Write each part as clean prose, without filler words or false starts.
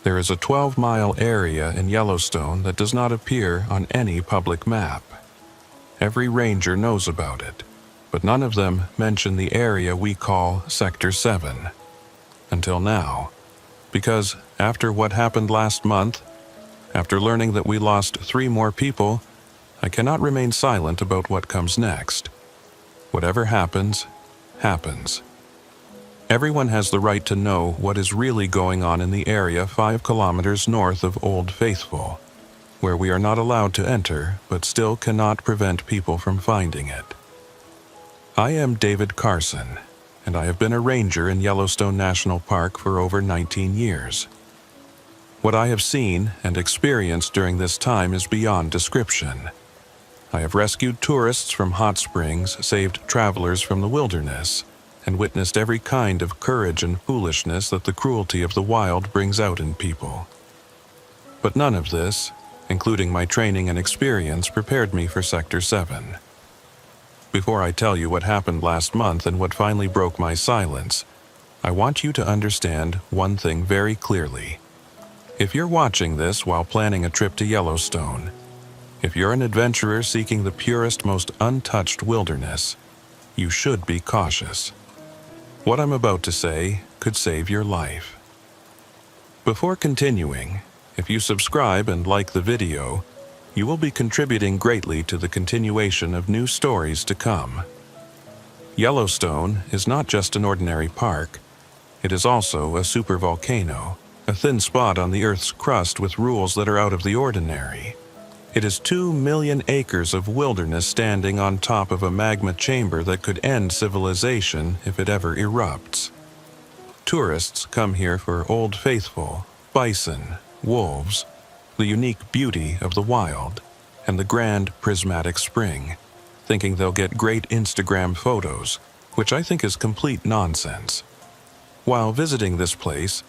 There is a 12-mile area in Yellowstone that does not appear on any public map. Every ranger knows about it, but none of them mention the area we call Sector 7. Until now. Because after what happened last month, after learning that we lost 3 more people, I cannot remain silent about what comes next. Whatever happens, happens. Everyone has the right to know what is really going on in the area 5 kilometers north of Old Faithful, where we are not allowed to enter but still cannot prevent people from finding it. I am David Carson, and I have been a ranger in Yellowstone National Park for over 19 years. What I have seen and experienced during this time is beyond description. I have rescued tourists from hot springs, saved travelers from the wilderness, and witnessed every kind of courage and foolishness that the cruelty of the wild brings out in people. But none of this, including my training and experience, prepared me for Sector 7. Before I tell you what happened last month and what finally broke my silence, I want you to understand one thing very clearly. If you're watching this while planning a trip to Yellowstone, if you're an adventurer seeking the purest, most untouched wilderness, you should be cautious. What I'm about to say could save your life. Before continuing, if you subscribe and like the video, you will be contributing greatly to the continuation of new stories to come. Yellowstone is not just an ordinary park. It is also a supervolcano, a thin spot on the Earth's crust with rules that are out of the ordinary. It is 2 million acres of wilderness standing on top of a magma chamber that could end civilization if it ever erupts. Tourists come here for Old Faithful, bison, wolves, the unique beauty of the wild, and the grand prismatic spring, thinking they'll get great Instagram photos, which I think is complete nonsense. While visiting this place,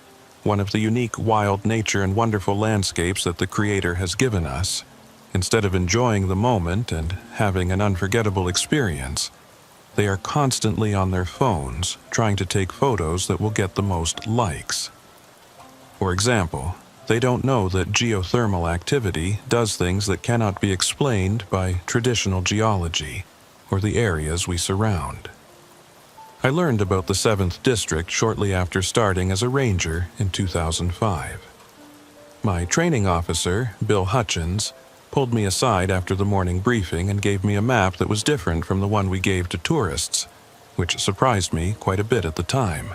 one of the unique wild nature and wonderful landscapes that the Creator has given us, instead of enjoying the moment and having an unforgettable experience, they are constantly on their phones trying to take photos that will get the most likes. For example, they don't know that geothermal activity does things that cannot be explained by traditional geology or the areas we surround. I learned about the 7th District shortly after starting as a ranger in 2005. My training officer, Bill Hutchins, pulled me aside after the morning briefing and gave me a map that was different from the one we gave to tourists, which surprised me quite a bit at the time.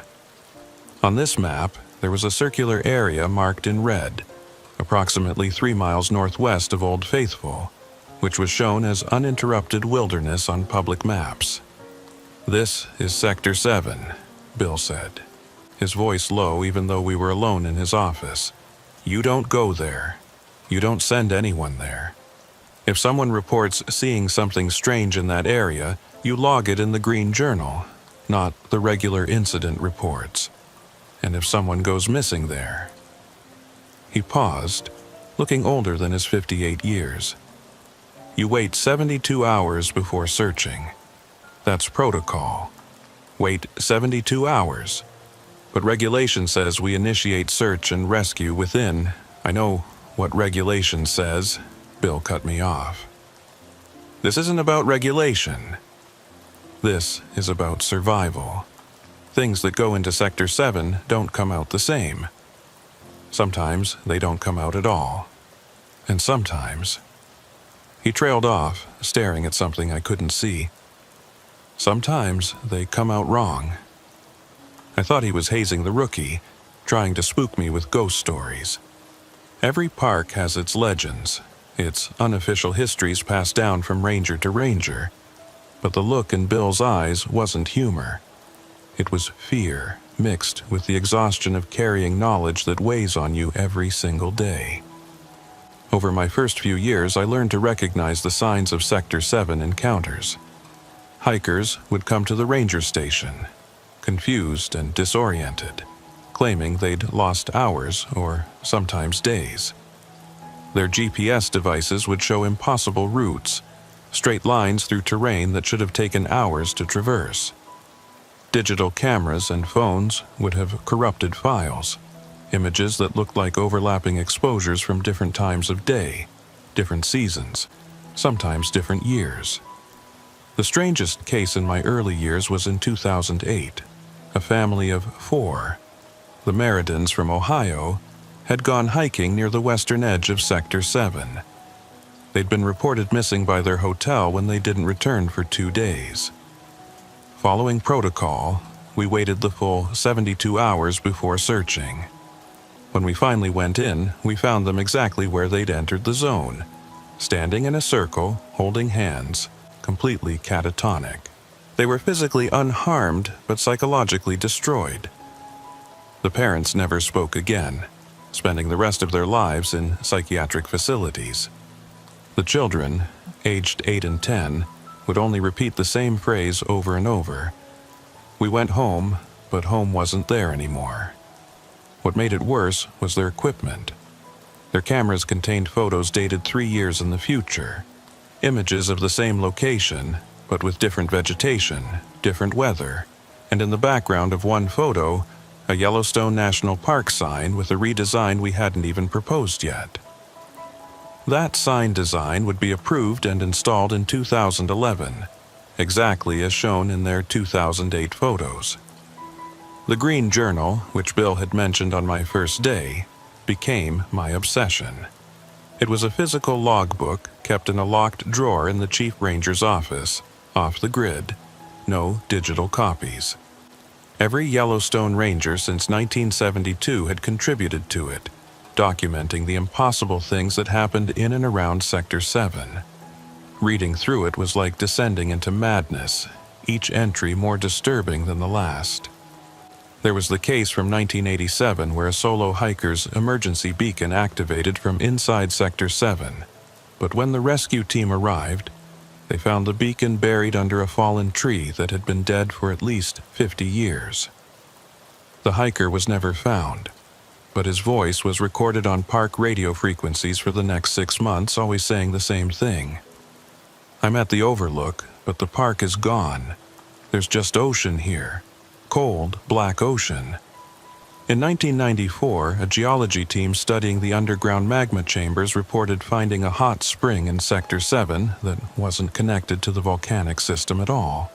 On this map, there was a circular area marked in red, approximately 3 miles northwest of Old Faithful, which was shown as uninterrupted wilderness on public maps. "This is Sector 7, Bill said, his voice low even though we were alone in his office. "You don't go there. You don't send anyone there. If someone reports seeing something strange in that area, you log it in the Green Journal, not the regular incident reports. And if someone goes missing there..." He paused, looking older than his 58 years. "You wait 72 hours before searching. That's protocol. Wait 72 hours. But regulation says we initiate search and rescue within..." "I know what regulation says," Bill cut me off. "This isn't about regulation. This is about survival. Things that go into Sector 7 don't come out the same. Sometimes they don't come out at all. And sometimes..." He trailed off, staring at something I couldn't see. "Sometimes they come out wrong." I thought he was hazing the rookie, trying to spook me with ghost stories. Every park has its legends, its unofficial histories passed down from ranger to ranger. But the look in Bill's eyes wasn't humor. It was fear, mixed with the exhaustion of carrying knowledge that weighs on you every single day. Over my first few years, I learned to recognize the signs of Sector 7 encounters. Hikers would come to the ranger station, confused and disoriented, claiming they'd lost hours or sometimes days. Their GPS devices would show impossible routes, straight lines through terrain that should have taken hours to traverse. Digital cameras and phones would have corrupted files, images that looked like overlapping exposures from different times of day, different seasons, sometimes different years. The strangest case in my early years was in 2008. A family of 4, the Meridans from Ohio, had gone hiking near the western edge of Sector 7. They'd been reported missing by their hotel when they didn't return for 2 days. Following protocol, we waited the full 72 hours before searching. When we finally went in, we found them exactly where they'd entered the zone, standing in a circle, holding hands, completely catatonic. They were physically unharmed, but psychologically destroyed. The parents never spoke again, spending the rest of their lives in psychiatric facilities. The children, aged 8 and 10, would only repeat the same phrase over and over. We went home, but home wasn't there anymore. What made it worse was their equipment. Their cameras contained photos dated 3 years in the future, images of the same location, but with different vegetation, different weather, and in the background of one photo, a Yellowstone National Park sign with a redesign we hadn't even proposed yet. That sign design would be approved and installed in 2011, exactly as shown in their 2008 photos. The Green Journal, which Bill had mentioned on my first day, became my obsession. It was a physical logbook kept in a locked drawer in the Chief Ranger's office, off the grid, no digital copies. Every Yellowstone Ranger since 1972 had contributed to it, documenting the impossible things that happened in and around Sector 7. Reading through it was like descending into madness, each entry more disturbing than the last. There was the case from 1987 where a solo hiker's emergency beacon activated from inside Sector 7, but when the rescue team arrived, they found the beacon buried under a fallen tree that had been dead for at least 50 years. The hiker was never found, but his voice was recorded on park radio frequencies for the next 6 months, always saying the same thing. I'm at the overlook, but the park is gone. There's just ocean here. Cold, black ocean. In 1994, a geology team studying the underground magma chambers reported finding a hot spring in Sector 7 that wasn't connected to the volcanic system at all.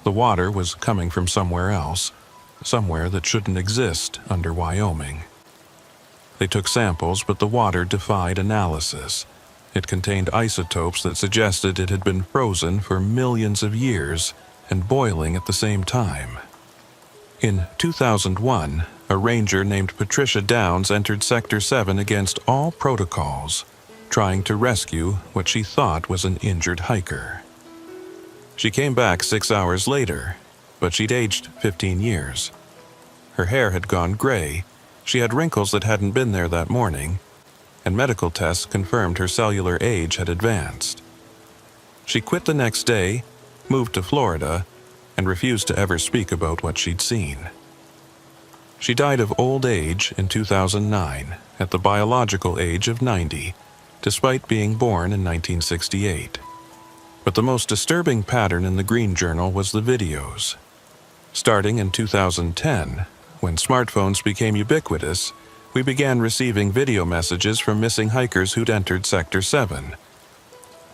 The water was coming from somewhere else, somewhere that shouldn't exist under Wyoming. They took samples, but the water defied analysis. It contained isotopes that suggested it had been frozen for millions of years and boiling at the same time. In 2001, a ranger named Patricia Downs entered Sector 7 against all protocols, trying to rescue what she thought was an injured hiker. She came back 6 hours later, but she'd aged 15 years. Her hair had gone gray, she had wrinkles that hadn't been there that morning, and medical tests confirmed her cellular age had advanced. She quit the next day, moved to Florida, and refused to ever speak about what she'd seen. She died of old age in 2009, at the biological age of 90, despite being born in 1968. But the most disturbing pattern in the Green Journal was the videos. Starting in 2010, when smartphones became ubiquitous, we began receiving video messages from missing hikers who'd entered Sector 7.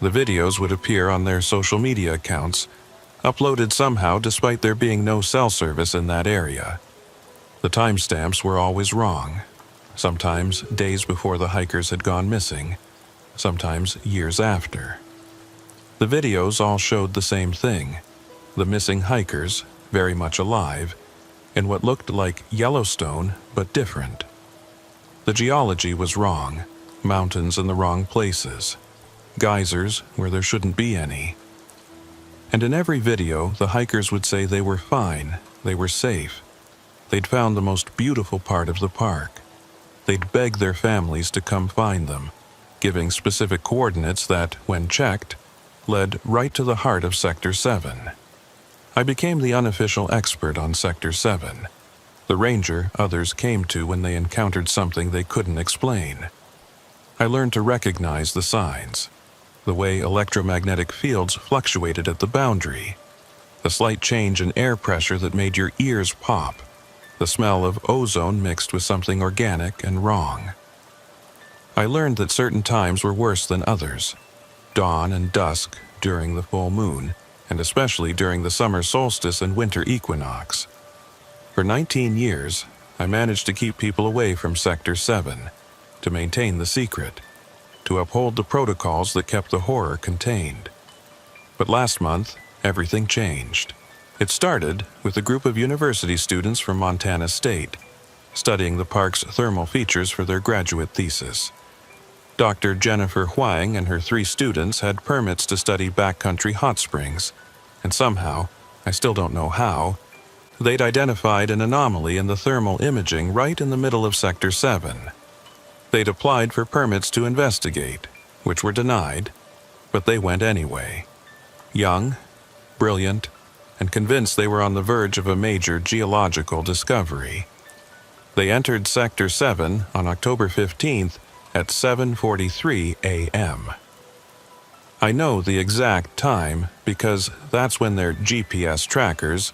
The videos would appear on their social media accounts, uploaded somehow despite there being no cell service in that area. The timestamps were always wrong, sometimes days before the hikers had gone missing, sometimes years after. The videos all showed the same thing, the missing hikers, very much alive, in what looked like Yellowstone but different. The geology was wrong, mountains in the wrong places, geysers where there shouldn't be any. And in every video, the hikers would say they were fine, they were safe. They'd found the most beautiful part of the park. They'd beg their families to come find them, giving specific coordinates that, when checked, led right to the heart of Sector 7. I became the unofficial expert on Sector 7, the ranger others came to when they encountered something they couldn't explain. I learned to recognize the signs, the way electromagnetic fields fluctuated at the boundary, the slight change in air pressure that made your ears pop, the smell of ozone mixed with something organic and wrong. I learned that certain times were worse than others, dawn and dusk during the full moon, and especially during the summer solstice and winter equinox. For 19 years, I managed to keep people away from Sector 7, to maintain the secret, to uphold the protocols that kept the horror contained. But last month, everything changed. It started with a group of university students from Montana State, studying the park's thermal features for their graduate thesis. Dr. Jennifer Huang and her 3 students had permits to study backcountry hot springs, and somehow, I still don't know how, they'd identified an anomaly in the thermal imaging right in the middle of Sector 7. They'd applied for permits to investigate, which were denied, but they went anyway. Young, brilliant, and convinced they were on the verge of a major geological discovery. They entered Sector 7 on October 15th at 7:43 a.m. I know the exact time because that's when their GPS trackers,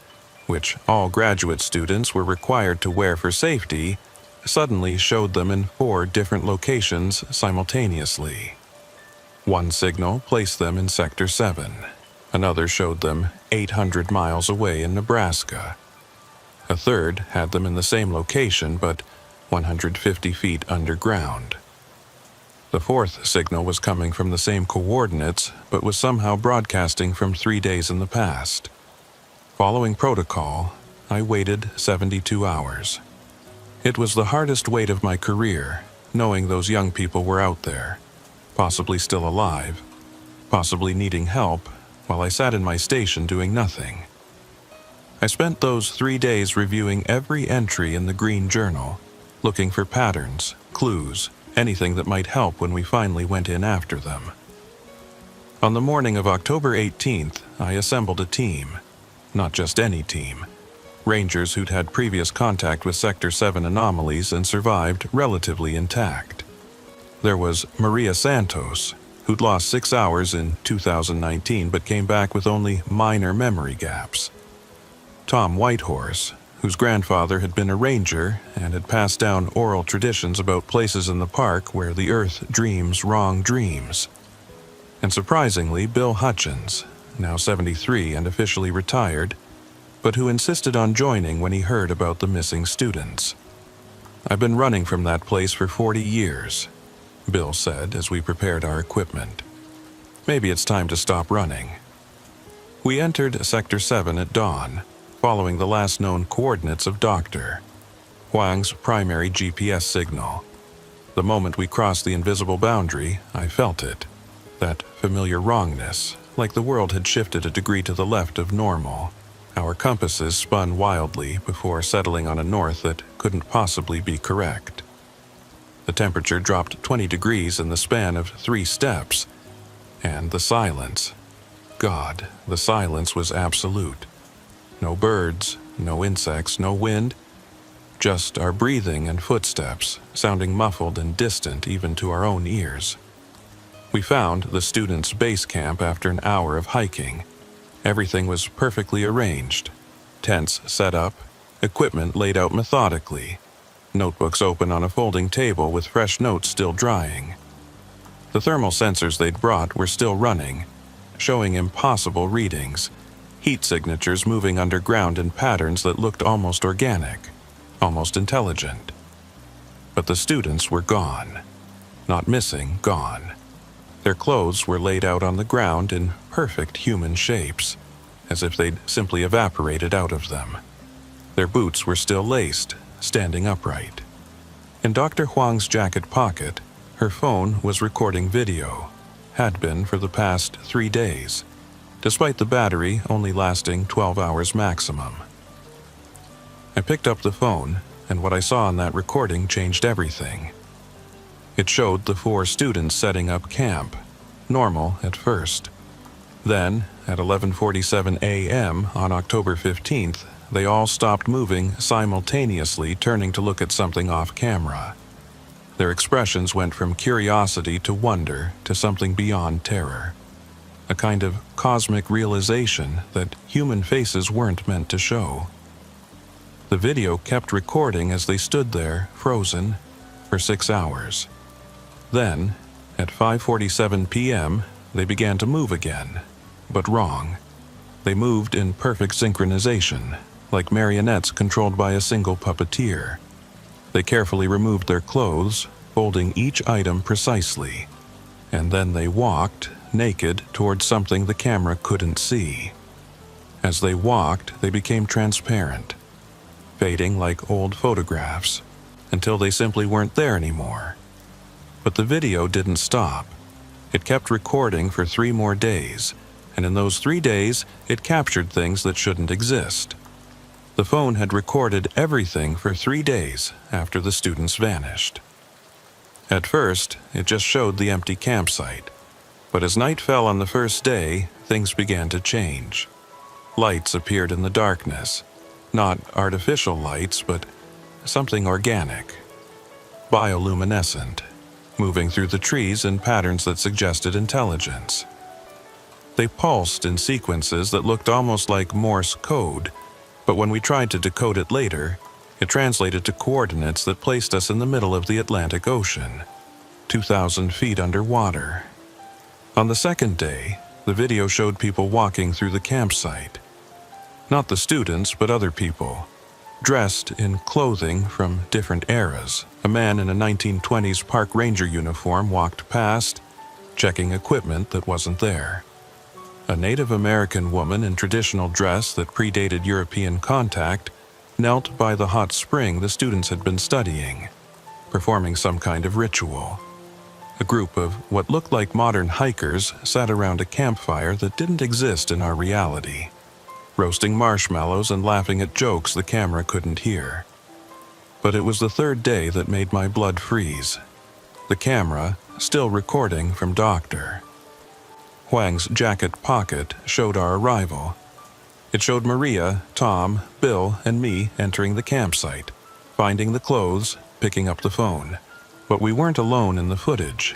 which all graduate students were required to wear for safety, suddenly showed them in 4 different locations simultaneously. One signal placed them in Sector 7. Another showed them 800 miles away in Nebraska. A third had them in the same location but 150 feet underground. The 4th signal was coming from the same coordinates but was somehow broadcasting from 3 days in the past. Following protocol, I waited 72 hours. It was the hardest wait of my career, knowing those young people were out there, possibly still alive, possibly needing help, while I sat in my station doing nothing. I spent those 3 days reviewing every entry in the Green Journal, looking for patterns, clues, anything that might help when we finally went in after them. On the morning of October 18th, I assembled a team. Not just any team. Rangers who'd had previous contact with Sector 7 anomalies and survived relatively intact. There was Maria Santos, who'd lost 6 hours in 2019 but came back with only minor memory gaps. Tom Whitehorse, whose grandfather had been a ranger and had passed down oral traditions about places in the park where the earth dreams wrong dreams. And surprisingly, Bill Hutchins, now 73 and officially retired, but who insisted on joining when he heard about the missing students. "I've been running from that place for 40 years, Bill said as we prepared our equipment. "Maybe it's time to stop running." We entered Sector 7 at dawn, following the last known coordinates of Dr. Huang's primary GPS signal. The moment we crossed the invisible boundary, I felt it. That familiar wrongness, like the world had shifted a degree to the left of normal. Our compasses spun wildly before settling on a north that couldn't possibly be correct. The temperature dropped 20 degrees in the span of 3 steps, and the silence. God, the silence was absolute. No birds, no insects, no wind, just our breathing and footsteps, sounding muffled and distant even to our own ears. We found the students' base camp after an hour of hiking. Everything was perfectly arranged. Tents set up, equipment laid out methodically, notebooks open on a folding table with fresh notes still drying. The thermal sensors they'd brought were still running, showing impossible readings, heat signatures moving underground in patterns that looked almost organic, almost intelligent. But the students were gone. Not missing, gone. Their clothes were laid out on the ground in perfect human shapes, as if they'd simply evaporated out of them. Their boots were still laced, standing upright. In Dr. Huang's jacket pocket, her phone was recording video, had been for the past 3 days, despite the battery only lasting 12 hours maximum. I picked up the phone, and what I saw in that recording changed everything. It showed the 4 students setting up camp, normal at first. Then, at 11:47 a.m. on October 15th, they all stopped moving simultaneously, turning to look at something off camera. Their expressions went from curiosity to wonder to something beyond terror. A kind of cosmic realization that human faces weren't meant to show. The video kept recording as they stood there, frozen, for 6 hours. Then, at 5:47 p.m., they began to move again, but wrong. They moved in perfect synchronization, like marionettes controlled by a single puppeteer. They carefully removed their clothes, folding each item precisely, and then they walked, naked, towards something the camera couldn't see. As they walked, they became transparent, fading like old photographs, until they simply weren't there anymore. But the video didn't stop. It kept recording for 3 more days, and in those 3 days, it captured things that shouldn't exist. The phone had recorded everything for 3 days after the students vanished. At first, it just showed the empty campsite, but as night fell on the first day, things began to change. Lights appeared in the darkness, not artificial lights, but something organic, bioluminescent, moving through the trees in patterns that suggested intelligence. They pulsed in sequences that looked almost like Morse code, but when we tried to decode it later, it translated to coordinates that placed us in the middle of the Atlantic Ocean, 2,000 feet underwater. On the second day, the video showed people walking through the campsite. Not the students, but other people, dressed in clothing from different eras. A man in a 1920s park ranger uniform walked past, checking equipment that wasn't there. A Native American woman in traditional dress that predated European contact knelt by the hot spring the students had been studying, performing some kind of ritual. A group of what looked like modern hikers sat around a campfire that didn't exist in our reality, roasting marshmallows and laughing at jokes the camera couldn't hear. But it was the third day that made my blood freeze. The camera, still recording from Doctor. Huang's jacket pocket showed our arrival. It showed Maria, Tom, Bill, and me entering the campsite, finding the clothes, picking up the phone. But we weren't alone in the footage.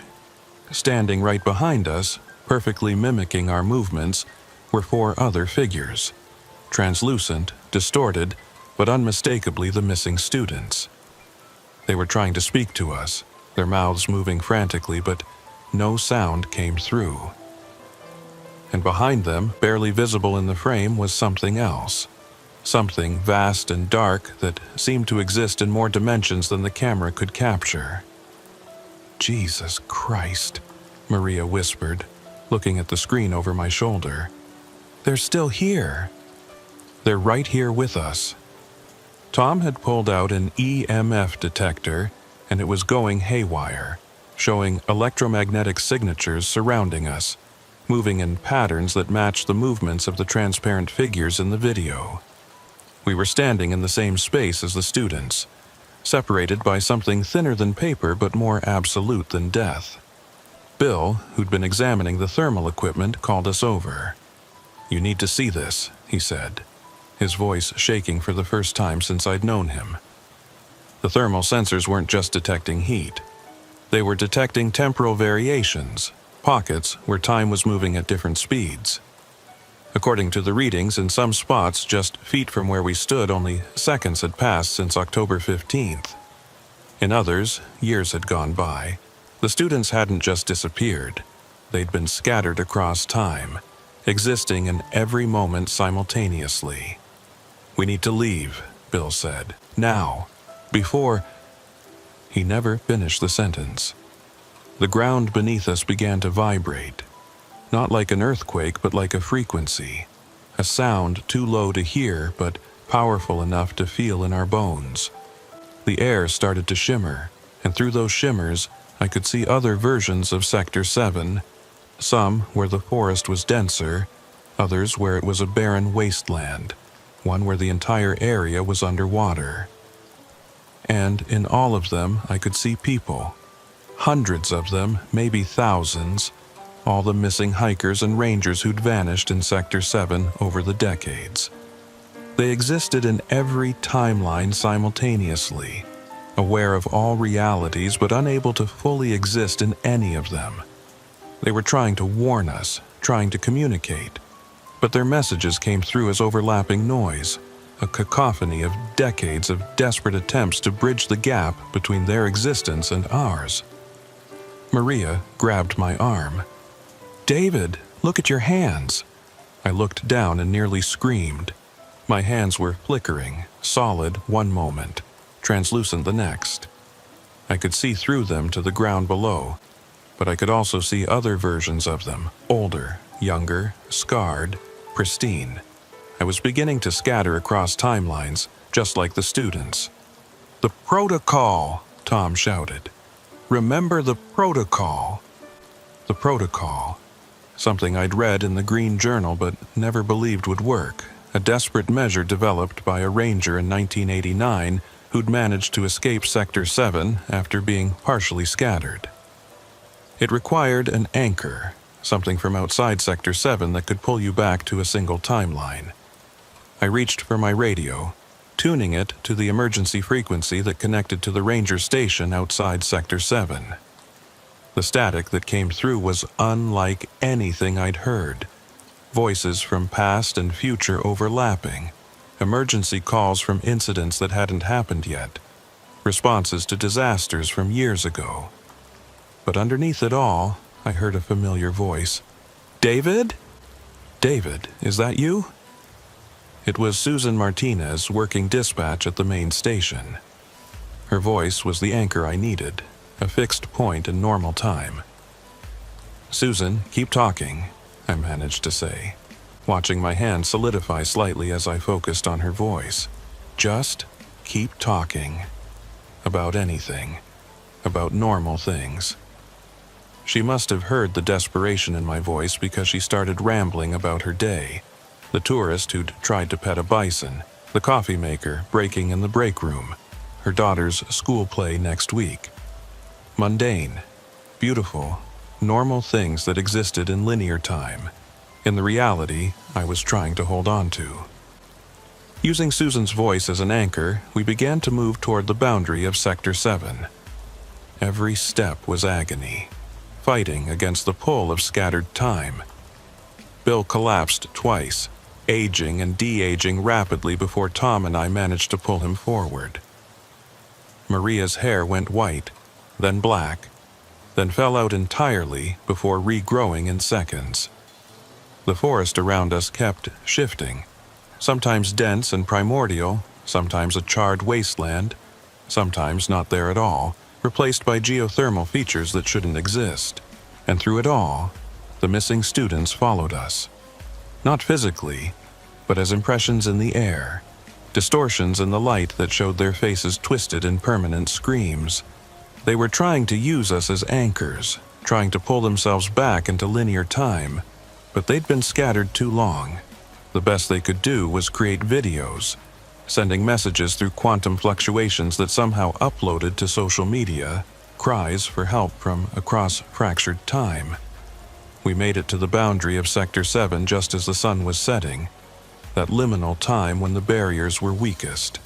Standing right behind us, perfectly mimicking our movements, were 4 other figures. Translucent, distorted, but unmistakably the missing students. They were trying to speak to us, their mouths moving frantically, but no sound came through. And behind them, barely visible in the frame, was something else. Something vast and dark that seemed to exist in more dimensions than the camera could capture. "Jesus Christ," Maria whispered, looking at the screen over my shoulder. "They're still here. They're right here with us." Tom had pulled out an EMF detector, and it was going haywire, showing electromagnetic signatures surrounding us, moving in patterns that matched the movements of the transparent figures in the video. We were standing in the same space as the students, separated by something thinner than paper but more absolute than death. Bill, who'd been examining the thermal equipment, called us over. "You need to see this," he said, his voice shaking for the first time since I'd known him. The thermal sensors weren't just detecting heat. They were detecting temporal variations, pockets where time was moving at different speeds. According to the readings, in some spots just feet from where we stood, only seconds had passed since October 15th. In others, years had gone by. The students hadn't just disappeared. They'd been scattered across time, existing in every moment simultaneously. "We need to leave," Bill said. "Now. Before—" He never finished the sentence. The ground beneath us began to vibrate. Not like an earthquake, but like a frequency. A sound too low to hear, but powerful enough to feel in our bones. The air started to shimmer, and through those shimmers, I could see other versions of Sector 7, some where the forest was denser, others where it was a barren wasteland, one where the entire area was underwater. And in all of them, I could see people. Hundreds of them, maybe thousands, all the missing hikers and rangers who'd vanished in Sector 7 over the decades. They existed in every timeline simultaneously, aware of all realities but unable to fully exist in any of them. They were trying to warn us, trying to communicate, but their messages came through as overlapping noise, a cacophony of decades of desperate attempts to bridge the gap between their existence and ours. Maria grabbed my arm. "David, look at your hands." I looked down and nearly screamed. My hands were flickering, solid one moment, translucent the next. I could see through them to the ground below, but I could also see other versions of them, older, younger, scarred, pristine. I was beginning to scatter across timelines, just like the students. "The protocol!" Tom shouted. "Remember the protocol!" The protocol. Something I'd read in the Green Journal but never believed would work. A desperate measure developed by a ranger in 1989 who'd managed to escape Sector 7 after being partially scattered. It required an anchor, something from outside Sector 7 that could pull you back to a single timeline. I reached for my radio, tuning it to the emergency frequency that connected to the ranger station outside Sector 7. The static that came through was unlike anything I'd heard. Voices from past and future overlapping, emergency calls from incidents that hadn't happened yet, responses to disasters from years ago. But underneath it all, I heard a familiar voice. "David? David, is that you?" It was Susan Martinez working dispatch at the main station. Her voice was the anchor I needed, a fixed point in normal time. "Susan, keep talking," I managed to say, watching my hand solidify slightly as I focused on her voice. "Just keep talking. About anything. About normal things." She must have heard the desperation in my voice because she started rambling about her day. The tourist who'd tried to pet a bison, the coffee maker breaking in the break room, her daughter's school play next week. Mundane, beautiful, normal things that existed in linear time, in the reality I was trying to hold on to. Using Susan's voice as an anchor, we began to move toward the boundary of Sector 7. Every step was agony, fighting against the pull of scattered time. Bill collapsed twice, aging and de-aging rapidly before Tom and I managed to pull him forward. Maria's hair went white, then black, then fell out entirely before regrowing in seconds. The forest around us kept shifting, sometimes dense and primordial, sometimes a charred wasteland, sometimes not there at all, replaced by geothermal features that shouldn't exist. And through it all, the missing students followed us. Not physically, but as impressions in the air, distortions in the light that showed their faces twisted in permanent screams. They were trying to use us as anchors, trying to pull themselves back into linear time, but they'd been scattered too long. The best they could do was create videos, sending messages through quantum fluctuations that somehow uploaded to social media, cries for help from across fractured time. We made it to the boundary of Sector 7 just as the sun was setting, that liminal time when the barriers were weakest.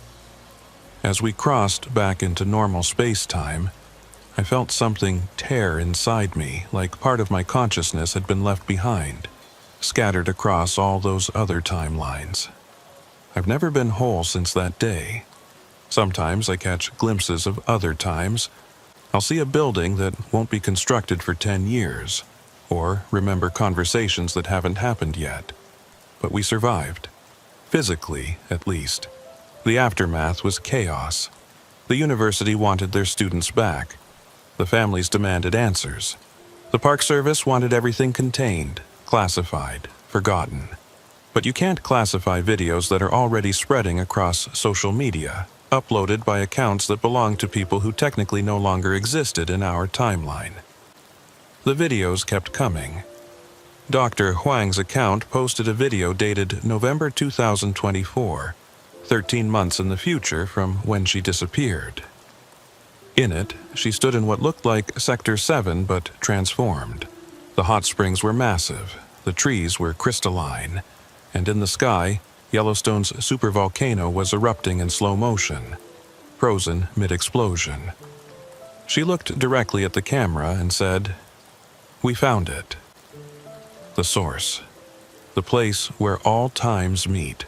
As we crossed back into normal space-time, I felt something tear inside me, like part of my consciousness had been left behind, scattered across all those other timelines. I've never been whole since that day. Sometimes I catch glimpses of other times. I'll see a building that won't be constructed for 10 years, or remember conversations that haven't happened yet. But we survived. Physically, at least. The aftermath was chaos. The university wanted their students back. The families demanded answers. The Park Service wanted everything contained, classified, forgotten. But you can't classify videos that are already spreading across social media, uploaded by accounts that belong to people who technically no longer existed in our timeline. The videos kept coming. Dr. Huang's account posted a video dated November 2024, 13 months in the future from when she disappeared. In it, she stood in what looked like Sector 7 but transformed. The hot springs were massive, the trees were crystalline, and in the sky, Yellowstone's supervolcano was erupting in slow motion, frozen mid-explosion. She looked directly at the camera and said, "We found it. The source. The place where all times meet.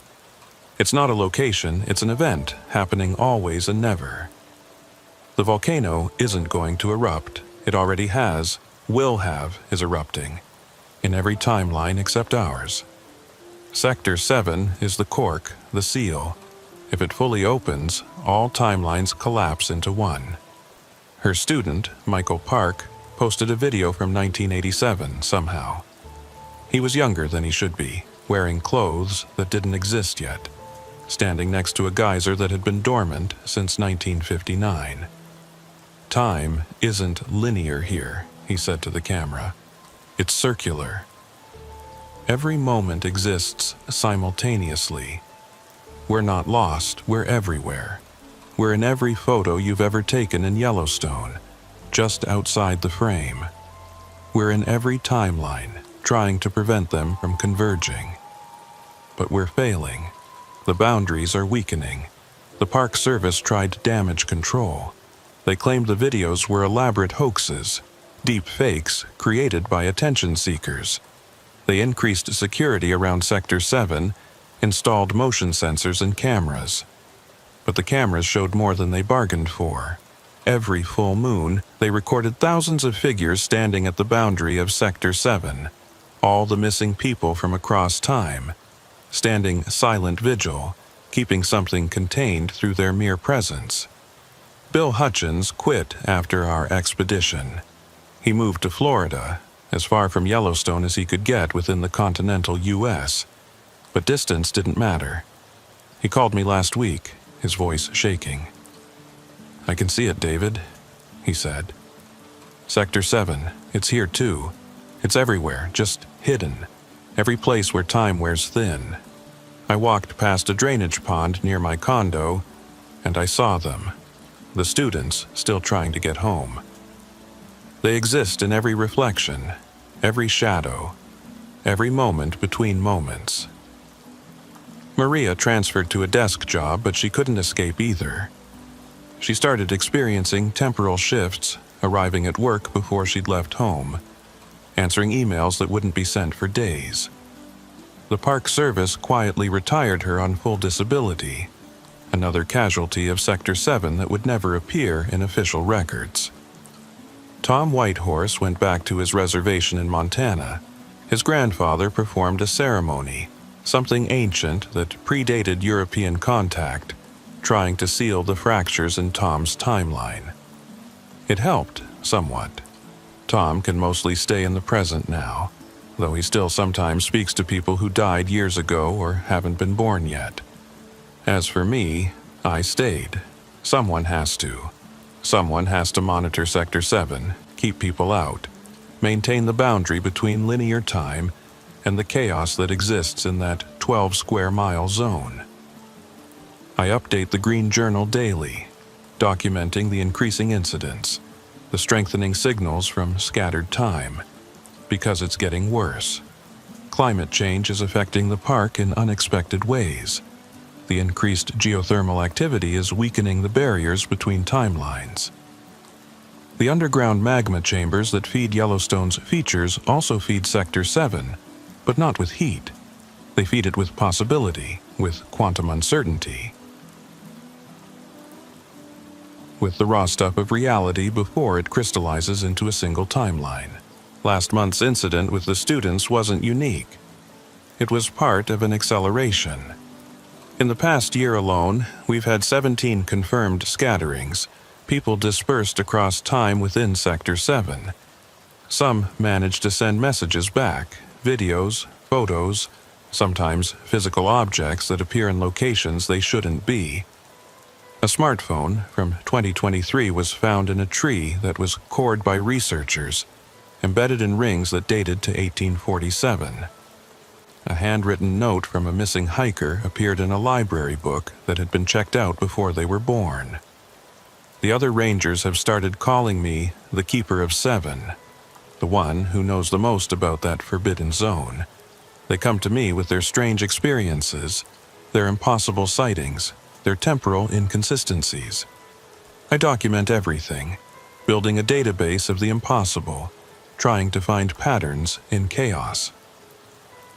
It's not a location, it's an event, happening always and never. The volcano isn't going to erupt. It already has, will have, is erupting. In every timeline except ours. Sector 7 is the cork, the seal. If it fully opens, all timelines collapse into one. Her student, Michael Park, posted a video from 1987 somehow. He was younger than he should be, wearing clothes that didn't exist yet, standing next to a geyser that had been dormant since 1959. Time isn't linear here, he said to the camera. It's circular. Every moment exists simultaneously. We're not lost, we're everywhere. We're in every photo you've ever taken in Yellowstone, just outside the frame. We're in every timeline, trying to prevent them from converging. But we're failing. The boundaries are weakening. The Park Service tried damage control. They claimed the videos were elaborate hoaxes, deep fakes created by attention seekers. They increased security around Sector 7, installed motion sensors and cameras. But the cameras showed more than they bargained for. Every full moon, they recorded thousands of figures standing at the boundary of Sector 7, all the missing people from across time, standing silent vigil, keeping something contained through their mere presence. Bill Hutchins quit after our expedition. He moved to Florida, as far from Yellowstone as he could get within the continental U.S., but distance didn't matter. He called me last week, his voice shaking. "I can see it, David," he said. "Sector 7, it's here too. It's everywhere, just hidden. Every place where time wears thin. I walked past a drainage pond near my condo, and I saw them. The students still trying to get home. They exist in every reflection, every shadow, every moment between moments." Maria transferred to a desk job, but she couldn't escape either. She started experiencing temporal shifts, arriving at work before she'd left home, answering emails that wouldn't be sent for days. The Park Service quietly retired her on full disability, another casualty of Sector 7 that would never appear in official records. Tom Whitehorse went back to his reservation in Montana. His grandfather performed a ceremony, something ancient that predated European contact, trying to seal the fractures in Tom's timeline. It helped, somewhat. Tom can mostly stay in the present now, though he still sometimes speaks to people who died years ago or haven't been born yet. As for me, I stayed. Someone has to. Someone has to monitor Sector 7, keep people out, maintain the boundary between linear time and the chaos that exists in that 12-square-mile zone. I update the Green Journal daily, documenting the increasing incidents, the strengthening signals from scattered time, because it's getting worse. Climate change is affecting the park in unexpected ways. The increased geothermal activity is weakening the barriers between timelines. The underground magma chambers that feed Yellowstone's features also feed Sector 7, but not with heat. They feed it with possibility, with quantum uncertainty. With the raw stuff of reality before it crystallizes into a single timeline. Last month's incident with the students wasn't unique. It was part of an acceleration. In the past year alone, we've had 17 confirmed scatterings, people dispersed across time within Sector 7. Some managed to send messages back, videos, photos, sometimes physical objects that appear in locations they shouldn't be. A smartphone from 2023 was found in a tree that was cored by researchers, embedded in rings that dated to 1847. A handwritten note from a missing hiker appeared in a library book that had been checked out before they were born. The other rangers have started calling me the Keeper of Seven, the one who knows the most about that forbidden zone. They come to me with their strange experiences, their impossible sightings, their temporal inconsistencies. I document everything, building a database of the impossible, trying to find patterns in chaos.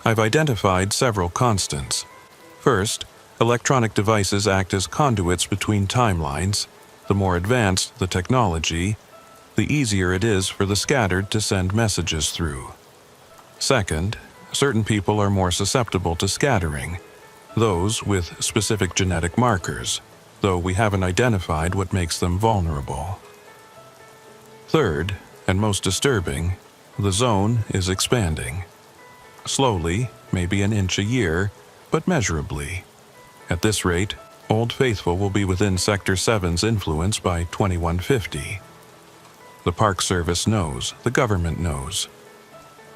I've identified several constants. First, Electronic devices act as conduits between timelines. The more advanced the technology, the easier it is for the scattered to send messages through. Second, certain people are more susceptible to scattering, those with specific genetic markers, though we haven't identified what makes them vulnerable. Third, and most disturbing, the zone is expanding. Slowly, maybe an inch a year, but measurably. At this rate, Old Faithful will be within Sector 7's influence by 2150. The Park Service knows, the government knows.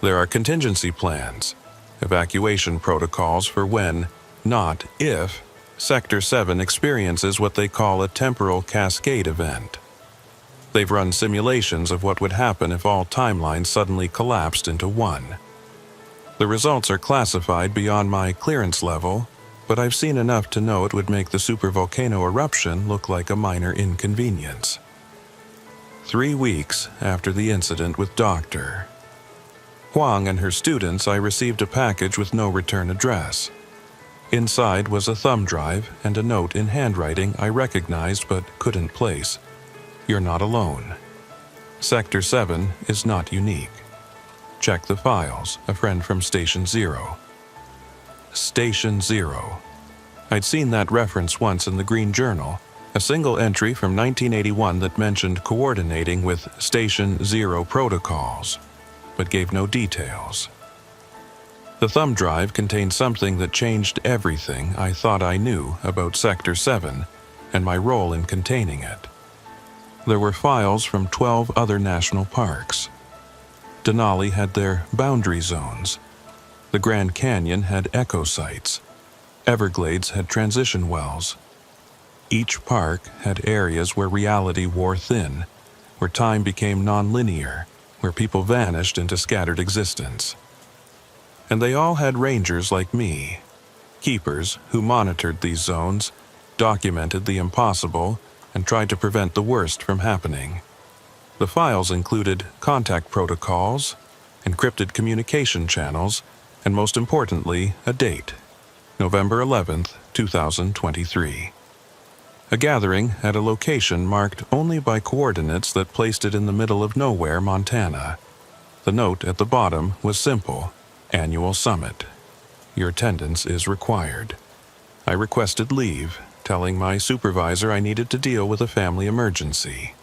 There are contingency plans, evacuation protocols for when, not if, Sector 7 experiences what they call a temporal cascade event. They've run simulations of what would happen if all timelines suddenly collapsed into one. The results are classified beyond my clearance level, but I've seen enough to know it would make the supervolcano eruption look like a minor inconvenience. 3 weeks after the incident with Dr. Huang and her students, I received a package with no return address. Inside was a thumb drive and a note in handwriting I recognized but couldn't place. You're not alone. Sector 7 is not unique. Check the files, a friend from Station 0. Station 0. I'd seen that reference once in the Green Journal, a single entry from 1981 that mentioned coordinating with Station 0 protocols, but gave no details. The thumb drive contained something that changed everything I thought I knew about Sector 7 and my role in containing it. There were files from 12 other national parks. Denali had their boundary zones. The Grand Canyon had echo sites. Everglades had transition wells. Each park had areas where reality wore thin, where time became non-linear, where people vanished into scattered existence. And they all had rangers like me, keepers who monitored these zones, documented the impossible, and tried to prevent the worst from happening. The files included contact protocols, encrypted communication channels, and most importantly, a date, November 11th, 2023. A gathering at a location marked only by coordinates that placed it in the middle of nowhere, Montana. The note at the bottom was simple: Annual Summit. Your attendance is required. I requested leave, telling my supervisor I needed to deal with a family emergency.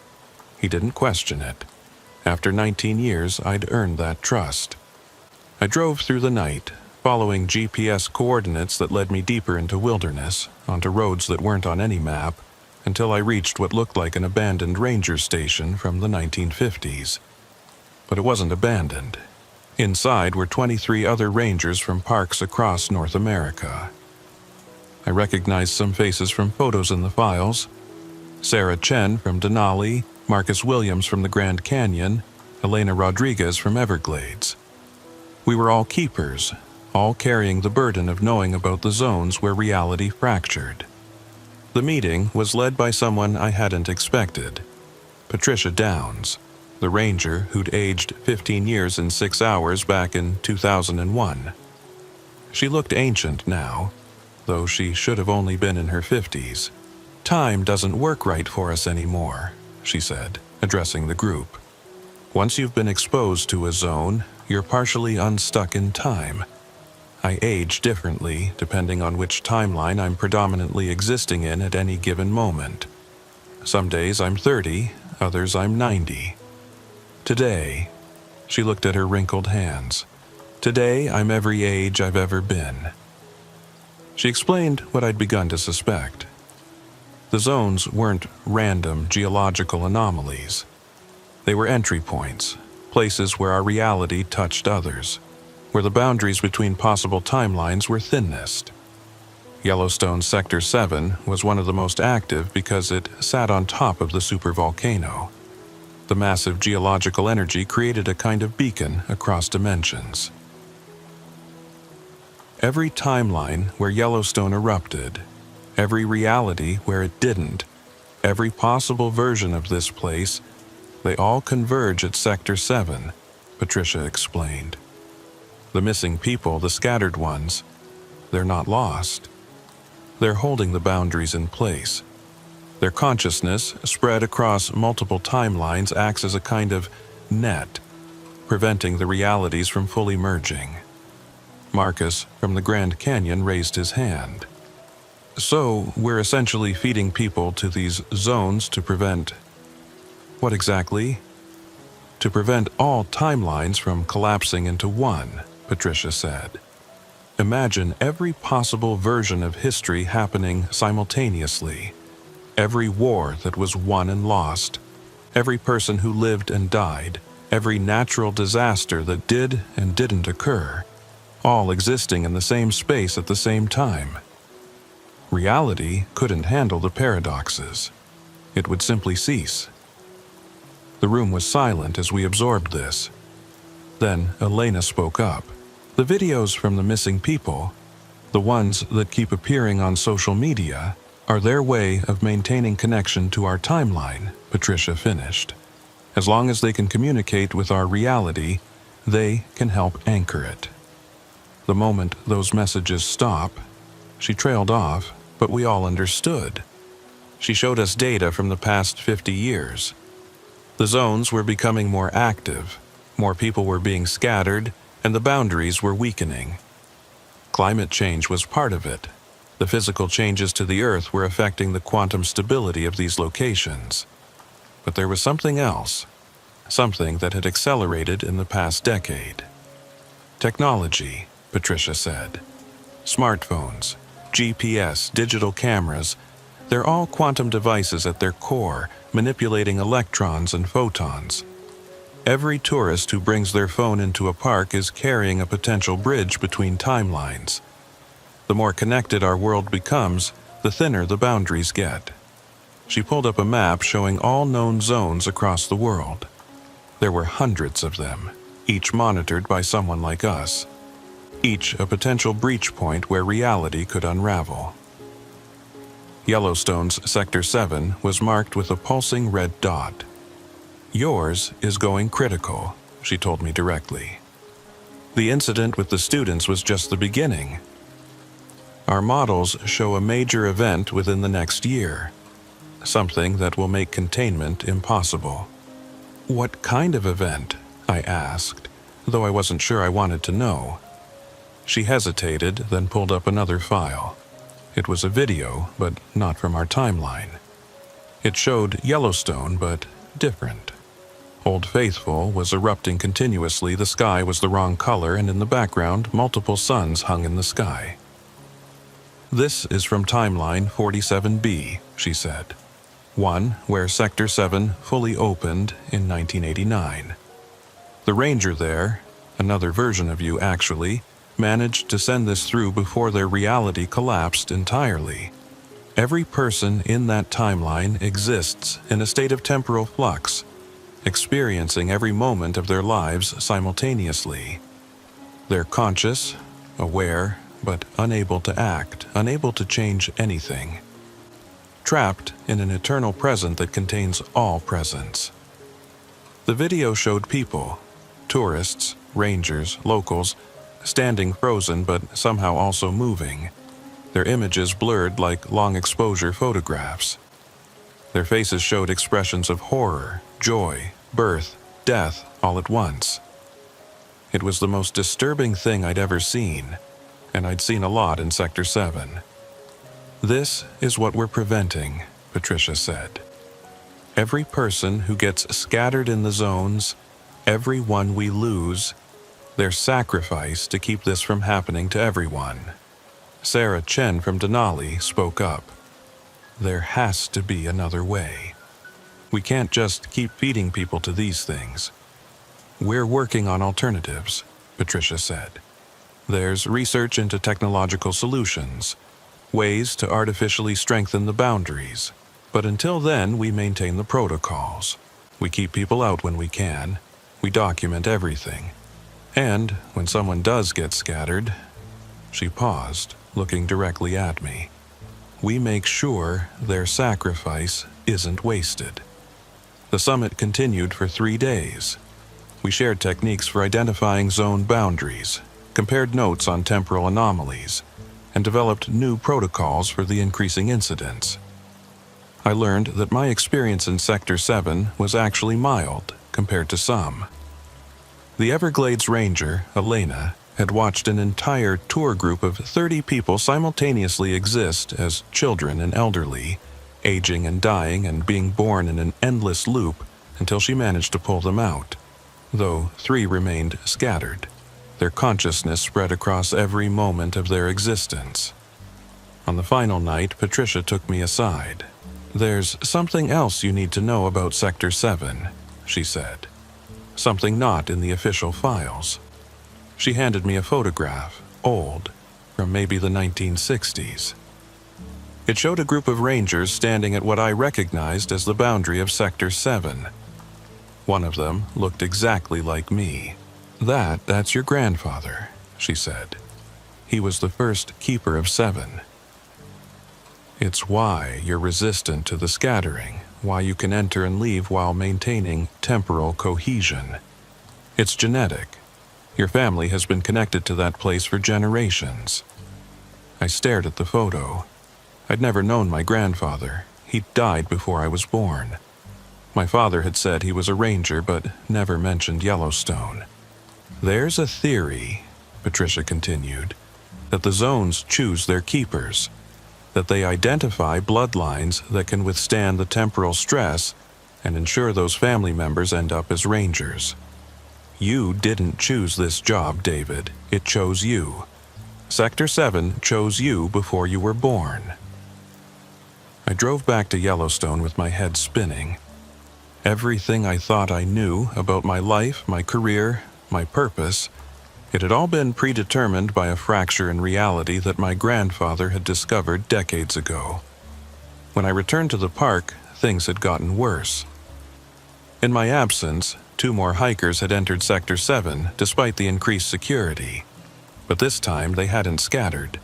He didn't question it. After 19 years, I'd earned that trust. I drove through the night, following GPS coordinates that led me deeper into wilderness, onto roads that weren't on any map, until I reached what looked like an abandoned ranger station from the 1950s. But it wasn't abandoned. Inside were 23 other rangers from parks across North America. I recognized some faces from photos in the files: Sarah Chen from Denali, Marcus Williams from the Grand Canyon, Elena Rodriguez from Everglades. We were all keepers, all carrying the burden of knowing about the zones where reality fractured. The meeting was led by someone I hadn't expected, Patricia Downs, the ranger who'd aged 15 years and 6 hours back in 2001. She looked ancient now, though she should have only been in her 50s. Time doesn't work right for us anymore, she said, addressing the group. Once you've been exposed to a zone, you're partially unstuck in time. I age differently depending on which timeline I'm predominantly existing in at any given moment. Some days I'm 30, others I'm 90. Today, she looked at her wrinkled hands. Today I'm every age I've ever been. She explained what I'd begun to suspect. The zones weren't random geological anomalies. They were entry points, places where our reality touched others, where the boundaries between possible timelines were thinnest. Yellowstone Sector 7 was one of the most active because it sat on top of the supervolcano. The massive geological energy created a kind of beacon across dimensions. Every timeline where Yellowstone erupted, every reality where it didn't, every possible version of this place, they all converge at Sector 7, Patricia explained. The missing people, the scattered ones, they're not lost. They're holding the boundaries in place. Their consciousness, spread across multiple timelines, acts as a kind of net, preventing the realities from fully merging. Marcus from the Grand Canyon raised his hand. So, we're essentially feeding people to these zones to prevent... What exactly? To prevent all timelines from collapsing into one, Patricia said. Imagine every possible version of history happening simultaneously. Every war that was won and lost. Every person who lived and died. Every natural disaster that did and didn't occur. All existing in the same space at the same time. Reality couldn't handle the paradoxes. It would simply cease. The room was silent as we absorbed this. Then Elena spoke up. The videos from the missing people, the ones that keep appearing on social media, are their way of maintaining connection to our timeline, Patricia finished. As long as they can communicate with our reality, they can help anchor it. The moment those messages stop, she trailed off, but we all understood. She showed us data from the past 50 years. The zones were becoming more active, more people were being scattered, and the boundaries were weakening. Climate change was part of it. The physical changes to the Earth were affecting the quantum stability of these locations. But there was something else, something that had accelerated in the past decade. Technology, Patricia said. Smartphones, GPS, digital cameras, they're all quantum devices at their core, manipulating electrons and photons. Every tourist who brings their phone into a park is carrying a potential bridge between timelines. The more connected our world becomes, the thinner the boundaries get. She pulled up a map showing all known zones across the world. There were hundreds of them, each monitored by someone like us. Each a potential breach point where reality could unravel. Yellowstone's Sector 7 was marked with a pulsing red dot. Yours is going critical, she told me directly. The incident with the students was just the beginning. Our models show a major event within the next year, something that will make containment impossible. What kind of event? I asked, though I wasn't sure I wanted to know. She hesitated, then pulled up another file. It was a video, but not from our timeline. It showed Yellowstone, but different. Old Faithful was erupting continuously, the sky was the wrong color, and in the background, multiple suns hung in the sky. This is from Timeline 47B, she said. One where Sector 7 fully opened in 1989. The ranger there, another version of you actually, managed to send this through before their reality collapsed entirely. Every person in that timeline exists in a state of temporal flux, experiencing every moment of their lives simultaneously. They're conscious, aware, but unable to act, unable to change anything. Trapped in an eternal present that contains all presence. The video showed people, tourists, rangers, locals, standing frozen but somehow also moving, their images blurred like long exposure photographs. Their faces showed expressions of horror, joy, birth, death all at once. It was the most disturbing thing I'd ever seen, and I'd seen a lot in Sector 7. This is what we're preventing, Patricia said. Every person who gets scattered in the zones, every one we lose, their sacrifice to keep this from happening to everyone. Sarah Chen from Denali spoke up. There has to be another way. We can't just keep feeding people to these things. We're working on alternatives, Patricia said. There's research into technological solutions, ways to artificially strengthen the boundaries. But until then, we maintain the protocols. We keep people out when we can. We document everything. And when someone does get scattered, she paused, looking directly at me. We make sure their sacrifice isn't wasted. The summit continued for 3 days. We shared techniques for identifying zone boundaries, compared notes on temporal anomalies, and developed new protocols for the increasing incidents. I learned that my experience in Sector 7 was actually mild compared to some. The Everglades Ranger, Elena, had watched an entire tour group of 30 people simultaneously exist as children and elderly, aging and dying and being born in an endless loop until she managed to pull them out, though 3 remained scattered, their consciousness spread across every moment of their existence. On the final night, Patricia took me aside. "There's something else you need to know about Sector 7, she said. "Something not in the official files." She handed me a photograph, old, from maybe the 1960s. It showed a group of rangers standing at what I recognized as the boundary of Sector 7. One of them looked exactly like me. That's your grandfather," she said. "He was the first keeper of 7. It's why you're resistant to the scattering, why you can enter and leave while maintaining temporal cohesion. It's genetic. Your family has been connected to that place for generations." I stared at the photo. I'd never known my grandfather. He'd died before I was born. My father had said he was a ranger, but never mentioned Yellowstone. "There's a theory," Patricia continued, "that the zones choose their keepers, that they identify bloodlines that can withstand the temporal stress and ensure those family members end up as rangers. You didn't choose this job, David. It chose you. Sector 7 chose you before you were born." I drove back to Yellowstone with my head spinning. Everything I thought I knew about my life, my career, my purpose, it had all been predetermined by a fracture in reality that my grandfather had discovered decades ago. When I returned to the park, things had gotten worse. In my absence, 2 more hikers had entered Sector 7 despite the increased security. But this time they hadn't scattered.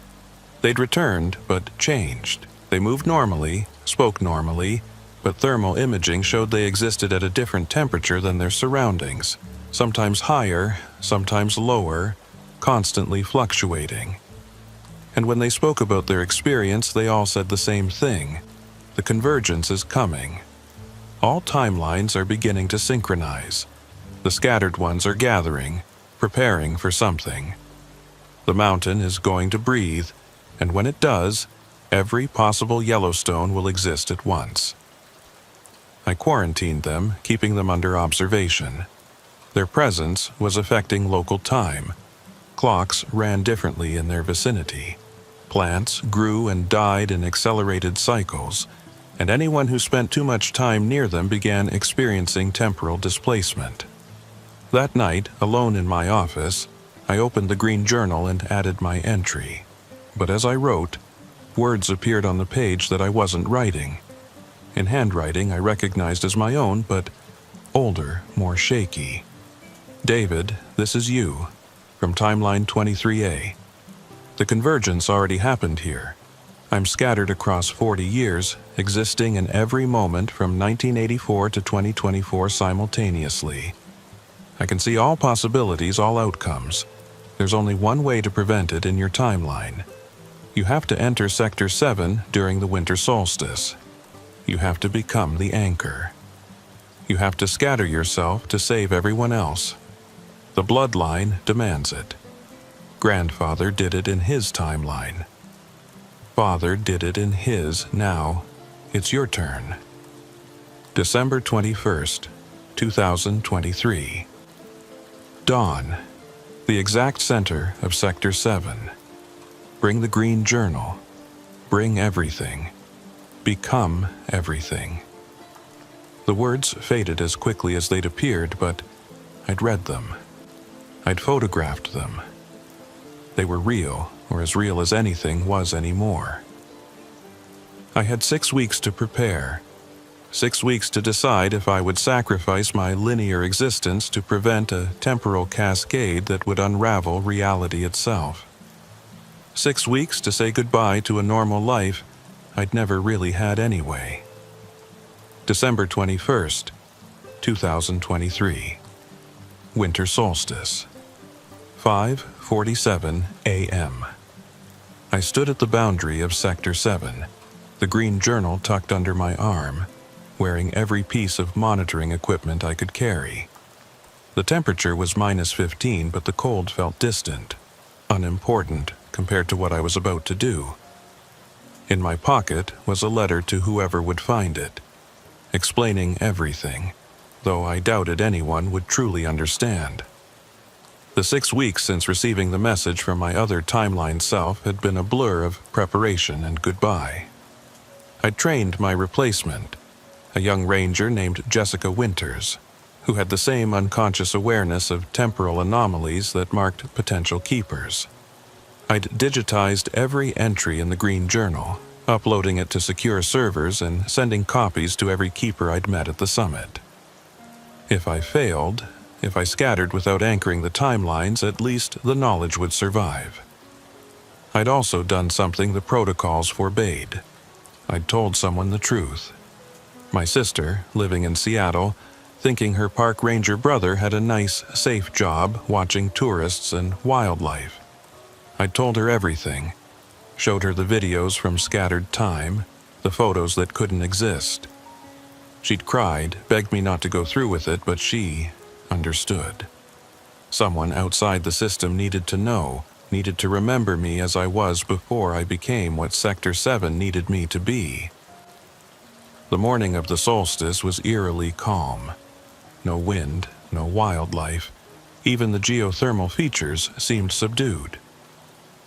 They'd returned, but changed. They moved normally, spoke normally, but thermal imaging showed they existed at a different temperature than their surroundings, sometimes higher, sometimes lower, constantly fluctuating. And when they spoke about their experience, they all said the same thing: the convergence is coming. All timelines are beginning to synchronize. The scattered ones are gathering, preparing for something. The mountain is going to breathe, and when it does, every possible Yellowstone will exist at once. I quarantined them, keeping them under observation. Their presence was affecting local time. Clocks ran differently in their vicinity. Plants grew and died in accelerated cycles, and anyone who spent too much time near them began experiencing temporal displacement. That night, alone in my office, I opened the green journal and added my entry. But as I wrote, words appeared on the page that I wasn't writing. In handwriting I recognized as my own, but older, more shaky. "David, this is you, from Timeline 23A. The convergence already happened here. I'm scattered across 40 years, existing in every moment from 1984 to 2024 simultaneously. I can see all possibilities, all outcomes. There's only one way to prevent it in your timeline. You have to enter Sector 7 during the winter solstice. You have to become the anchor. You have to scatter yourself to save everyone else. The bloodline demands it. Grandfather did it in his timeline. Father did it in his. Now, it's your turn." December 21st, 2023. Dawn, the exact center of Sector 7. Bring the green journal. Bring everything. Become everything. The words faded as quickly as they'd appeared, but I'd read them. I'd photographed them. They were real, or as real as anything was anymore. I had 6 weeks to prepare. 6 weeks to decide if I would sacrifice my linear existence to prevent a temporal cascade that would unravel reality itself. 6 weeks to say goodbye to a normal life I'd never really had anyway. December 21st, 2023. Winter solstice. 5:47 a.m. I stood at the boundary of Sector 7, the green journal tucked under my arm, wearing every piece of monitoring equipment I could carry. The temperature was -15, but the cold felt distant, unimportant compared to what I was about to do. In my pocket was a letter to whoever would find it, explaining everything, though I doubted anyone would truly understand. The 6 weeks since receiving the message from my other timeline self had been a blur of preparation and goodbye. I'd trained my replacement, a young ranger named Jessica Winters, who had the same unconscious awareness of temporal anomalies that marked potential keepers. I'd digitized every entry in the Green Journal, uploading it to secure servers and sending copies to every keeper I'd met at the summit. If I failed, if I scattered without anchoring the timelines, at least the knowledge would survive. I'd also done something the protocols forbade. I'd told someone the truth. My sister, living in Seattle, thinking her park ranger brother had a nice, safe job watching tourists and wildlife. I'd told her everything, showed her the videos from scattered time, the photos that couldn't exist. She'd cried, begged me not to go through with it, but she understood. Someone outside the system needed to know, needed to remember me as I was before I became what Sector 7 needed me to be. The morning of the solstice was eerily calm. No wind, no wildlife. Even the geothermal features seemed subdued.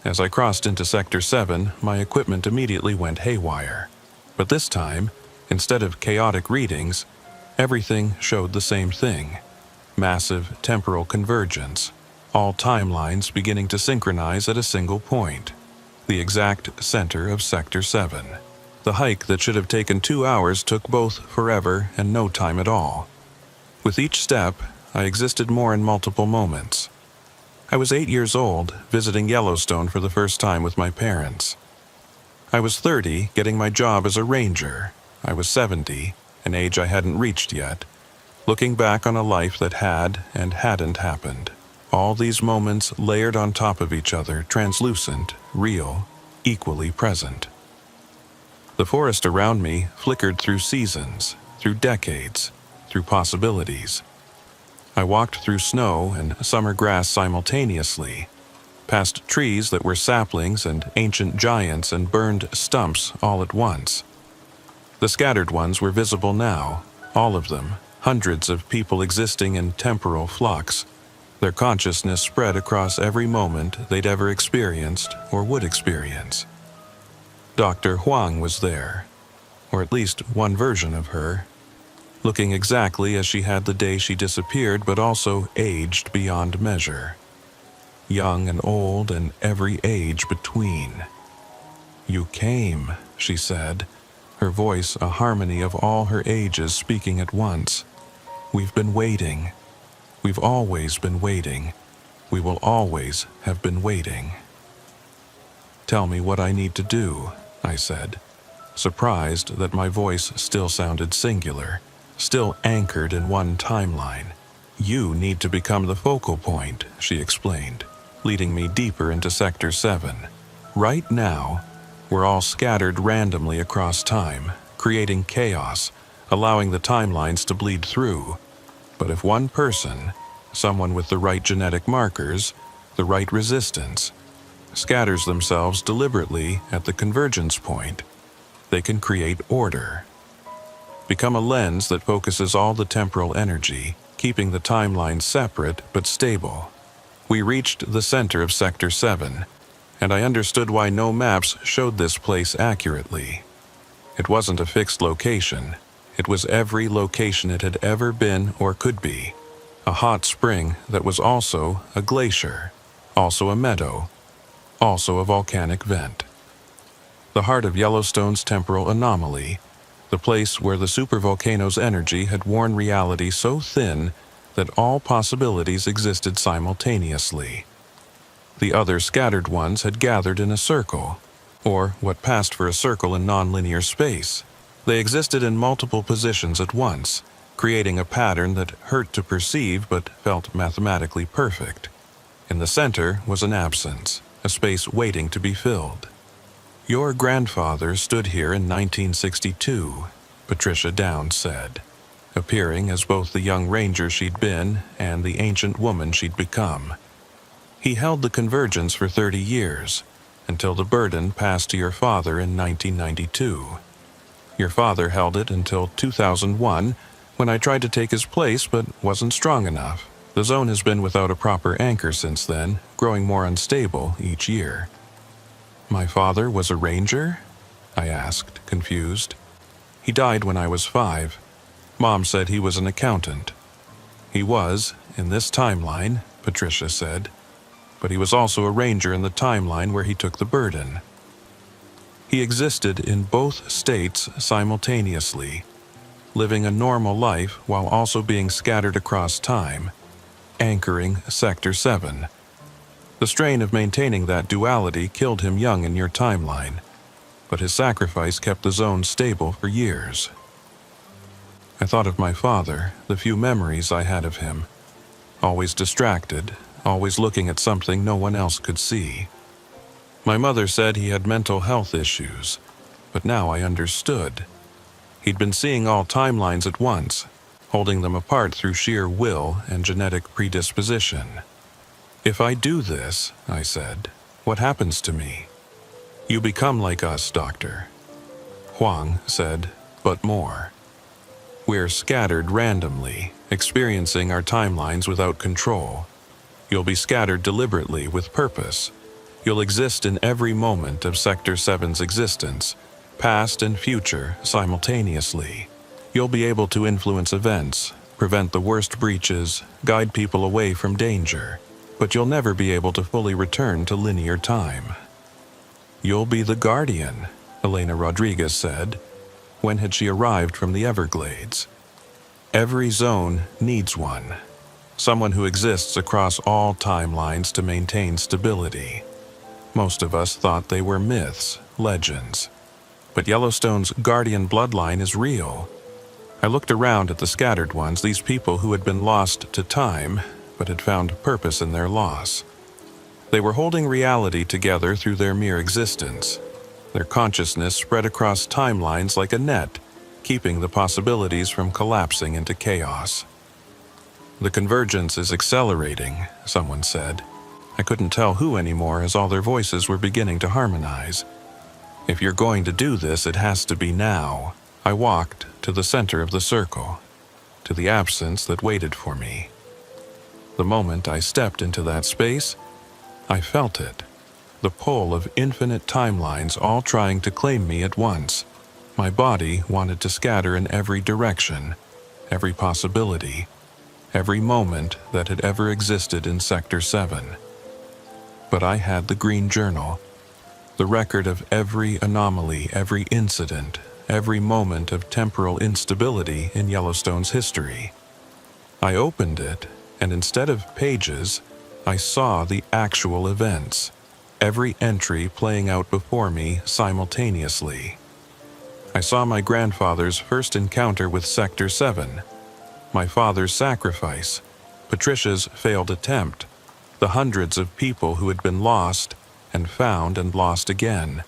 As I crossed into Sector 7, my equipment immediately went haywire. But this time, instead of chaotic readings, everything showed the same thing. Massive temporal convergence, all timelines beginning to synchronize at a single point, the exact center of Sector 7. The hike that should have taken 2 hours took both forever and no time at all. With each step, I existed more in multiple moments. I was 8 years old, visiting Yellowstone for the first time with my parents. I was 30, getting my job as a ranger. I was 70, an age I hadn't reached yet, looking back on a life that had and hadn't happened. All these moments layered on top of each other, translucent, real, equally present. The forest around me flickered through seasons, through decades, through possibilities. I walked through snow and summer grass simultaneously, past trees that were saplings and ancient giants and burned stumps all at once. The scattered ones were visible now, all of them, hundreds of people existing in temporal flux, their consciousness spread across every moment they'd ever experienced or would experience. Dr. Huang was there, or at least one version of her, looking exactly as she had the day she disappeared, but also aged beyond measure. Young and old and every age between. "You came," she said, her voice a harmony of all her ages speaking at once. "We've been waiting. We've always been waiting. We will always have been waiting." "Tell me what I need to do," I said, surprised that my voice still sounded singular, still anchored in one timeline. "You need to become the focal point," she explained, leading me deeper into Sector 7. "Right now, we're all scattered randomly across time, creating chaos, allowing the timelines to bleed through. But if one person, someone with the right genetic markers, the right resistance, scatters themselves deliberately at the convergence point, they can create order. Become a lens that focuses all the temporal energy, keeping the timelines separate but stable." We reached the center of Sector 7, and I understood why no maps showed this place accurately. It wasn't a fixed location. It was every location it had ever been or could be. A hot spring that was also a glacier, also a meadow, also a volcanic vent. The heart of Yellowstone's temporal anomaly, the place where the supervolcano's energy had worn reality so thin that all possibilities existed simultaneously. The other scattered ones had gathered in a circle, or what passed for a circle in nonlinear space. They existed in multiple positions at once, creating a pattern that hurt to perceive but felt mathematically perfect. In the center was an absence, a space waiting to be filled. "Your grandfather stood here in 1962, Patricia Downs said, appearing as both the young ranger she'd been and the ancient woman she'd become. "He held the convergence for 30 years, until the burden passed to your father in 1992. Your father held it until 2001, when I tried to take his place but wasn't strong enough. The zone has been without a proper anchor since then, growing more unstable each year." "My father was a ranger?" I asked, confused. "He died when I was 5. Mom said he was an accountant." "He was, in this timeline," Patricia said, "but he was also a ranger in the timeline where he took the burden. He existed in both states simultaneously, living a normal life while also being scattered across time, anchoring Sector 7. The strain of maintaining that duality killed him young in your timeline, but his sacrifice kept the zone stable for years." I thought of my father, the few memories I had of him. Always distracted, always looking at something no one else could see. My mother said he had mental health issues, but now I understood. He'd been seeing all timelines at once, holding them apart through sheer will and genetic predisposition. "If I do this," I said, "what happens to me?" "You become like us, Doctor." Huang said, "But more. We're scattered randomly, experiencing our timelines without control. You'll be scattered deliberately with purpose. You'll exist in every moment of Sector 7's existence, past and future simultaneously. You'll be able to influence events, prevent the worst breaches, guide people away from danger, but you'll never be able to fully return to linear time." "You'll be the guardian," Elena Rodriguez said. When had she arrived from the Everglades? "Every zone needs one. Someone who exists across all timelines to maintain stability. Most of us thought they were myths, legends. But Yellowstone's guardian bloodline is real." I looked around at the scattered ones, these people who had been lost to time, but had found purpose in their loss. They were holding reality together through their mere existence. Their consciousness spread across timelines like a net, keeping the possibilities from collapsing into chaos. "The convergence is accelerating," someone said. I couldn't tell who anymore as all their voices were beginning to harmonize. "If you're going to do this, it has to be now." I walked to the center of the circle, to the absence that waited for me. The moment I stepped into that space, I felt it. The pull of infinite timelines all trying to claim me at once. My body wanted to scatter in every direction, every possibility, every moment that had ever existed in Sector 7. But I had the Green Journal, the record of every anomaly, every incident, every moment of temporal instability in Yellowstone's history. I opened it, and instead of pages, I saw the actual events, every entry playing out before me simultaneously. I saw my grandfather's first encounter with Sector 7, my father's sacrifice, Patricia's failed attempt, the hundreds of people who had been lost and found and lost again.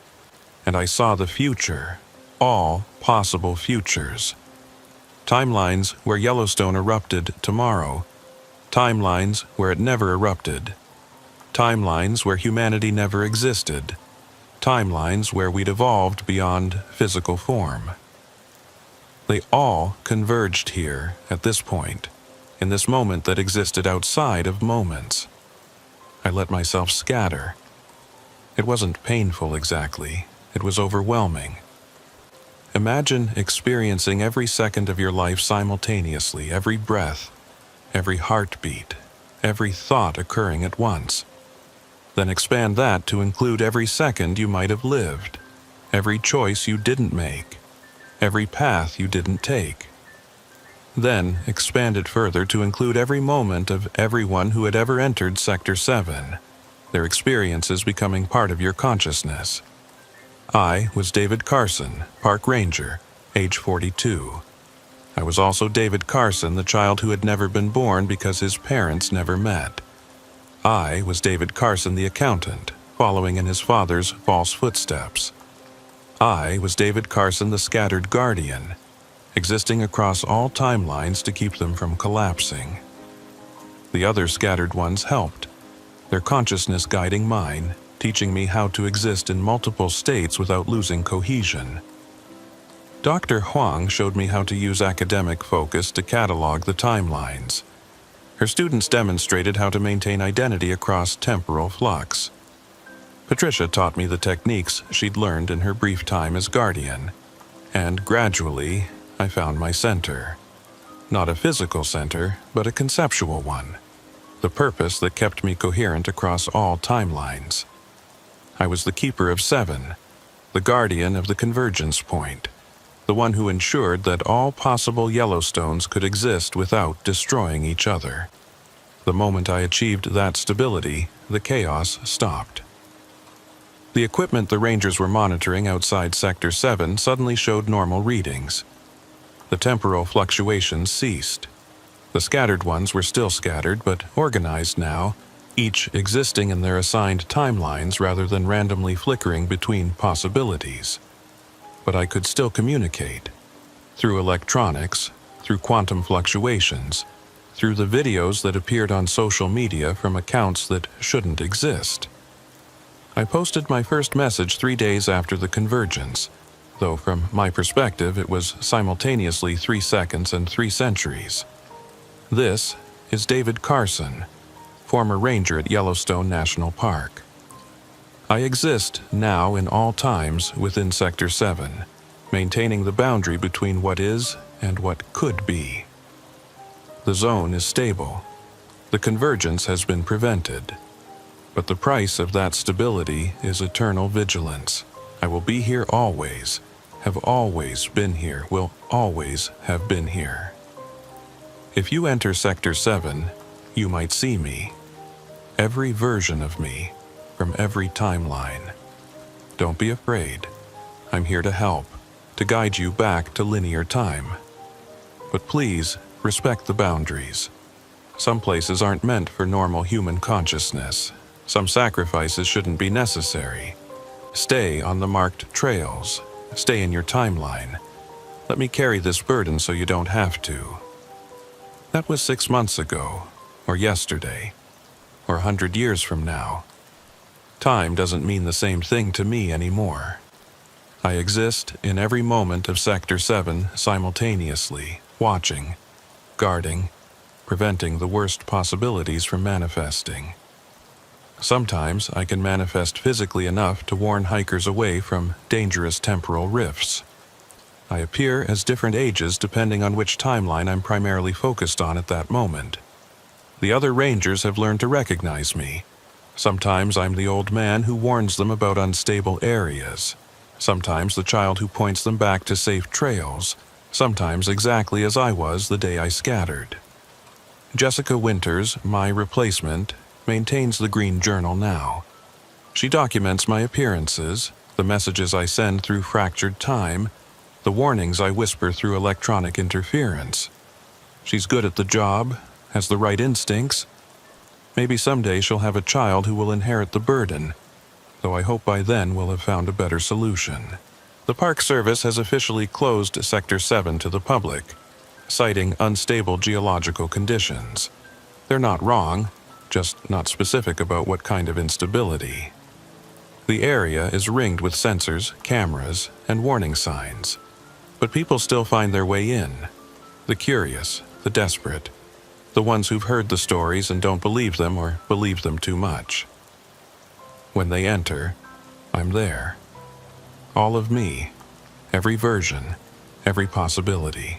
And I saw the future, all possible futures. Timelines where Yellowstone erupted tomorrow, timelines where it never erupted, timelines where humanity never existed, timelines where we'd evolved beyond physical form. They all converged here at this point, in this moment that existed outside of moments. I let myself scatter. It wasn't painful exactly, it was overwhelming. Imagine experiencing every second of your life simultaneously, every breath, every heartbeat, every thought occurring at once. Then expand that to include every second you might have lived, every choice you didn't make, every path you didn't take. Then expand it further to include every moment of everyone who had ever entered Sector 7, their experiences becoming part of your consciousness. I was David Carson, Park Ranger, age 42. I was also David Carson, the child who had never been born because his parents never met. I was David Carson, the accountant, following in his father's false footsteps. I was David Carson, the Scattered Guardian, existing across all timelines to keep them from collapsing. The other scattered ones helped, their consciousness guiding mine, teaching me how to exist in multiple states without losing cohesion. Dr. Huang showed me how to use academic focus to catalog the timelines. Her students demonstrated how to maintain identity across temporal flux. Patricia taught me the techniques she'd learned in her brief time as guardian, and gradually I found my center. Not a physical center, but a conceptual one. The purpose that kept me coherent across all timelines. I was the keeper of 7, the guardian of the convergence point, the one who ensured that all possible Yellowstones could exist without destroying each other. The moment I achieved that stability, the chaos stopped. The equipment the Rangers were monitoring outside Sector 7 suddenly showed normal readings. The temporal fluctuations ceased. The scattered ones were still scattered, but organized now, each existing in their assigned timelines rather than randomly flickering between possibilities. But I could still communicate. Through electronics, through quantum fluctuations, through the videos that appeared on social media from accounts that shouldn't exist. I posted my first message 3 days after the convergence, though from my perspective it was simultaneously 3 seconds and 3 centuries. This is David Carson, former ranger at Yellowstone National Park. I exist now in all times within Sector 7, maintaining the boundary between what is and what could be. The zone is stable. The convergence has been prevented. But the price of that stability is eternal vigilance. I will be here always, have always been here, will always have been here. If you enter Sector 7, you might see me. Every version of me, from every timeline. Don't be afraid. I'm here to help, to guide you back to linear time. But please, respect the boundaries. Some places aren't meant for normal human consciousness. Some sacrifices shouldn't be necessary. Stay on the marked trails. Stay in your timeline. Let me carry this burden so you don't have to. That was 6 months ago, or yesterday, or 100 years from now. Time doesn't mean the same thing to me anymore. I exist in every moment of Sector 7 simultaneously, watching, guarding, preventing the worst possibilities from manifesting. Sometimes I can manifest physically enough to warn hikers away from dangerous temporal rifts. I appear as different ages depending on which timeline I'm primarily focused on at that moment. The other rangers have learned to recognize me. Sometimes I'm the old man who warns them about unstable areas. Sometimes the child who points them back to safe trails. Sometimes exactly as I was the day I scattered. Jessica Winters, my replacement, maintains the Green Journal now. She documents my appearances, the messages I send through fractured time, the warnings I whisper through electronic interference. She's good at the job, has the right instincts. Maybe someday she'll have a child who will inherit the burden, though I hope by then we'll have found a better solution. The Park Service has officially closed Sector 7 to the public, citing unstable geological conditions. They're not wrong, just not specific about what kind of instability. The area is ringed with sensors, cameras, and warning signs. But people still find their way in. The curious, the desperate, the ones who've heard the stories and don't believe them or believe them too much. When they enter, I'm there. All of me, every version, every possibility.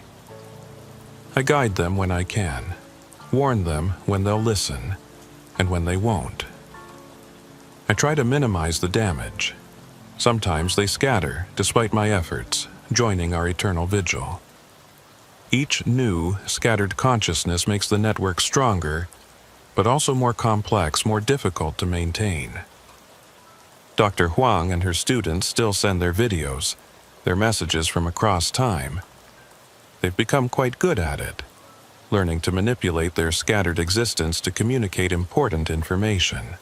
I guide them when I can, warn them when they'll listen, and when they won't. I try to minimize the damage. Sometimes they scatter, despite my efforts, joining our eternal vigil. Each new, scattered consciousness makes the network stronger, but also more complex, more difficult to maintain. Dr. Huang and her students still send their videos, their messages from across time. They've become quite good at it, learning to manipulate their scattered existence to communicate important information.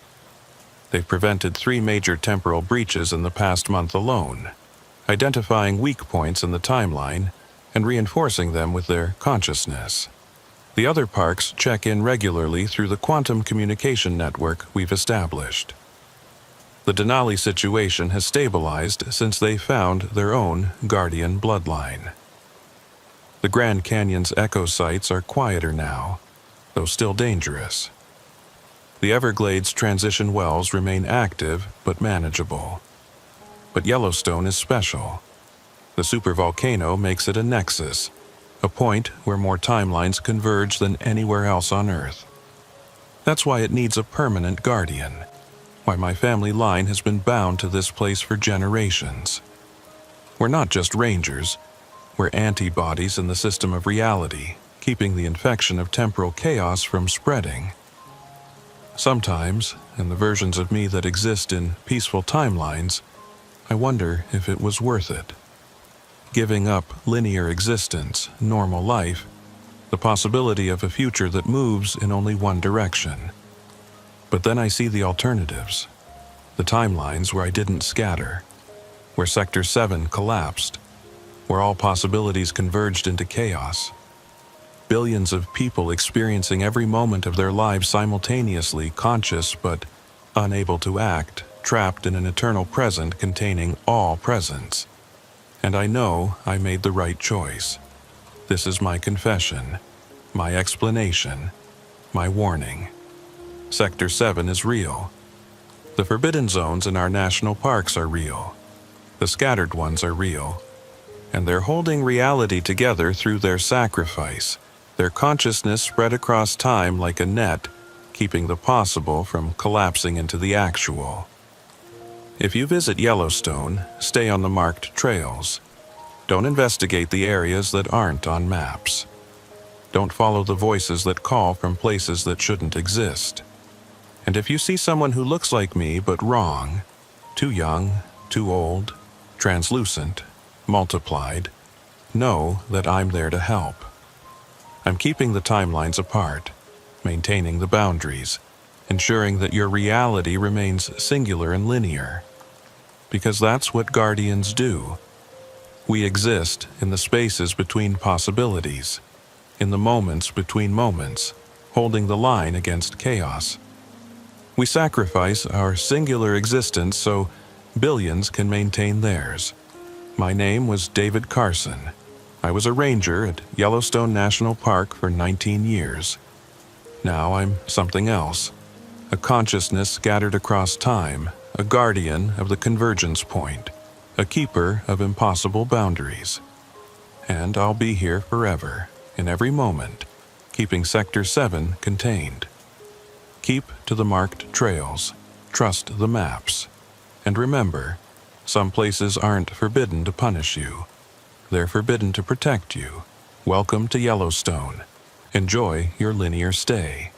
They've prevented 3 major temporal breaches in the past month alone. identifying weak points in the timeline and reinforcing them with their consciousness. The other parks check in regularly through the quantum communication network we've established. The Denali situation has stabilized since they found their own guardian bloodline. The Grand Canyon's echo sites are quieter now, though still dangerous. The Everglades transition wells remain active but manageable. But Yellowstone is special. The supervolcano makes it a nexus, a point where more timelines converge than anywhere else on Earth. That's why it needs a permanent guardian, why my family line has been bound to this place for generations. We're not just rangers, we're antibodies in the system of reality, keeping the infection of temporal chaos from spreading. Sometimes, in the versions of me that exist in peaceful timelines, I wonder if it was worth it. Giving up linear existence, normal life, the possibility of a future that moves in only one direction. But then I see the alternatives, the timelines where I didn't scatter, where Sector 7 collapsed, where all possibilities converged into chaos. Billions of people experiencing every moment of their lives simultaneously, conscious but unable to act, trapped in an eternal present containing all presence. And I know I made the right choice. This is my confession, my explanation, my warning. Sector 7 is real. The forbidden zones in our national parks are real. The scattered ones are real. And they're holding reality together through their sacrifice, their consciousness spread across time like a net, keeping the possible from collapsing into the actual. If you visit Yellowstone, stay on the marked trails. Don't investigate the areas that aren't on maps. Don't follow the voices that call from places that shouldn't exist. And if you see someone who looks like me but wrong, too young, too old, translucent, multiplied, know that I'm there to help. I'm keeping the timelines apart, maintaining the boundaries, ensuring that your reality remains singular and linear. Because that's what guardians do. We exist in the spaces between possibilities, in the moments between moments, holding the line against chaos. We sacrifice our singular existence so billions can maintain theirs. My name was David Carson. I was a ranger at Yellowstone National Park for 19 years. Now I'm something else, a consciousness scattered across time, a guardian of the convergence point, a keeper of impossible boundaries. And I'll be here forever, in every moment, keeping Sector 7 contained. Keep to the marked trails, trust the maps, and remember, some places aren't forbidden to punish you. They're forbidden to protect you. Welcome to Yellowstone. Enjoy your linear stay.